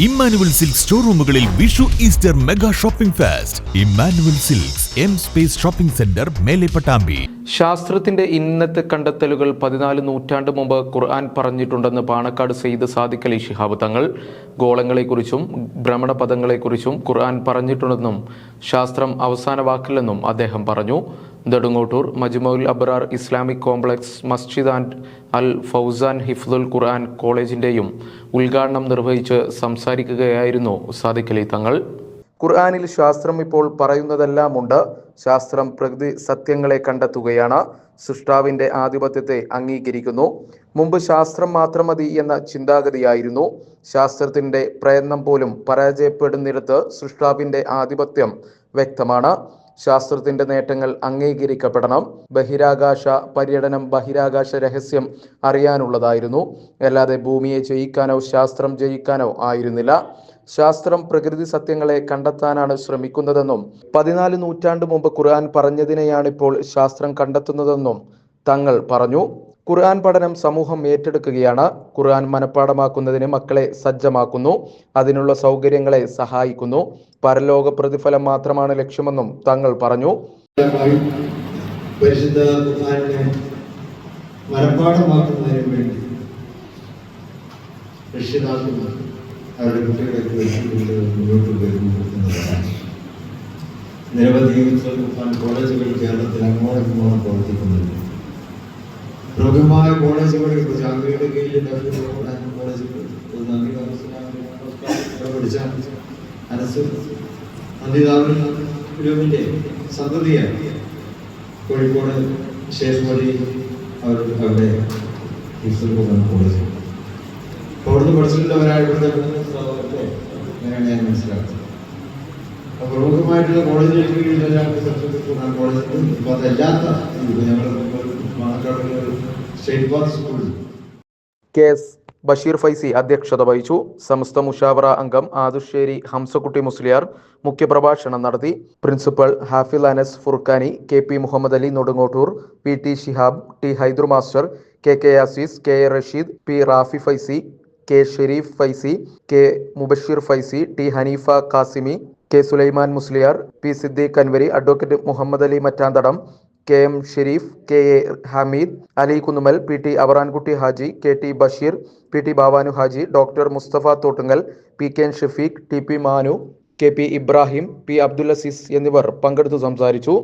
Emmanuel Silks ഷോറൂമുകളിൽ Vishu Easter mega shopping fest. Emmanuel Silks M space shopping centre, Mele Pattambi. ശാസ്ത്രത്തിന്റെ ഇന്നത്തെ കണ്ടെത്തലുകൾ 14 നൂറ്റാണ്ട് മുമ്പ് ഖുർആൻ പറഞ്ഞിട്ടുണ്ടെന്ന് പാണക്കാട് സെയ്ദ് സാദിഖ് അലി ശിഹാബ് തങ്ങൾ. ഗോളങ്ങളെക്കുറിച്ചും ഭ്രമണപഥങ്ങളെക്കുറിച്ചും ഖുർആൻ പറഞ്ഞിട്ടുണ്ടെന്നും ശാസ്ത്രം അവസാന വാക്കില്ലെന്നും അദ്ദേഹം പറഞ്ഞു. Nedungottur Majmaul Abrar Islamic complex Masjid and Al Fauzan Hifdhul Quran കോളേജിന്റെയും ഉദ്ഘാടനം നിർവഹിച്ച് സംസാരിക്കുകയായിരുന്നു സാദിഖ് അലി തങ്ങൾ. ഖുർആനിൽ ശാസ്ത്രം ഇപ്പോൾ പറയുന്നതെല്ലാമുണ്ട്. ശാസ്ത്രം പ്രകൃതി സത്യങ്ങളെ കണ്ടെത്തുകയാണ്. സൃഷ്ടാവിന്റെ ആധിപത്യത്തെ അംഗീകരിക്കുന്നു. മുമ്പ് ശാസ്ത്രം മാത്രം മതി എന്ന ചിന്താഗതിയായിരുന്നു. ശാസ്ത്രത്തിന്റെ പ്രയത്നം പോലും പരാജയപ്പെടുന്നിടത്ത് സൃഷ്ടാവിന്റെ ആധിപത്യം വ്യക്തമാണ്. ശാസ്ത്രത്തിന്റെ നേട്ടങ്ങൾ അംഗീകരിക്കപ്പെടണം. ബഹിരാകാശ പര്യടനം ബഹിരാകാശ രഹസ്യം അറിയാനുള്ളതായിരുന്നു, അല്ലാതെ ഭൂമിയെ ജയിക്കാനോ ശാസ്ത്രം ജയിക്കാനോ ആയിരുന്നില്ല. ശാസ്ത്രം പ്രകൃതി സത്യങ്ങളെ കണ്ടെത്താനാണ് ശ്രമിക്കുന്നതെന്നും 14 നൂറ്റാണ്ട് മുമ്പ് ഖുർആൻ പറഞ്ഞതിനെയാണിപ്പോൾ ശാസ്ത്രം കണ്ടെത്തുന്നതെന്നും തങ്ങൾ പറഞ്ഞു. ഖുർആൻ പഠനം സമൂഹം ഏറ്റെടുക്കുകയാണ്. ഖുർആൻ മനഃപ്പാഠമാക്കുന്നതിന് മക്കളെ സജ്ജമാക്കുന്നു. അതിനുള്ള സൗകര്യങ്ങളെ സഹായിക്കുന്നു. പരലോക പ്രതിഫലം മാത്രമാണ് ലക്ഷ്യമെന്നും തങ്ങൾ പറഞ്ഞു. പരിശുദ്ധ ഖുർആനിനെ മനഃപ്പാഠമാക്കുന്നതിന് വേണ്ടി രക്ഷിതാക്കൾ അവരുടെ കുട്ടികളെ മുന്നോട്ട് വരുന്നതാണ്. നിരവധി ഖുർആൻ കോളേജുകൾ കേരളത്തിൽ അങ്ങോളം പ്രവർത്തിക്കുന്നുണ്ട്. പ്രമുഖമായ കോളേജുകളിൽ ജാമ്യയുടെ കീഴിൽ കോളേജുകൾ പഠിച്ച അനസുവിന്റെ സന്തതിയാണ് കോഴിക്കോട് ശേഷമതി അവരുടെ കോളേജ്. അവിടുന്ന് പഠിച്ചിട്ടുള്ളവരായിട്ട് അങ്ങനെയാണ് ഞാൻ മനസ്സിലാക്കുന്നത്. പ്രമുഖമായിട്ടുള്ള കോളേജുകൾക്ക് കീഴിലെല്ലാം കോളേജുകൾ ഇപ്പം അതല്ലാത്ത ഞങ്ങൾ കെ.എസ്. ബഷീർ ഫൈസി അധ്യക്ഷത വഹിച്ചു. സമസ്ത മുഷാവറ അംഗം ആദുശ്ശേരി ഹംസക്കുട്ടി മുസ്ലിയാർ മുഖ്യപ്രഭാഷണം നടത്തി. Principal Hafil Anas Furqani, K P. Muhammad Ali Nedungottur, P T. Shihab, T. Haidar master, K K. Azeez, K A. Rasheed, P. Rafi Faizi, K. Shareef Faizi, K. Mubashir Faizi, T. Haneefa Qasimi, K. Sulaiman Musliyar, P. Siddique Anwari, advocate Muhammad Ali Mattanthadam, K. M. Shareef, K. A. Hameed, Ali Kunnumal, P. T. Avarankutty Haji, K. T. Basheer, P. T. Bavanu Haji, doctor Mustafa Thottungal, P. K. Shafeeq, T. P. Manu, K. P. Ibrahim, P. Abdul Azeez എന്നിവർ പങ്കെടുത്തു സംസാരിച്ചു.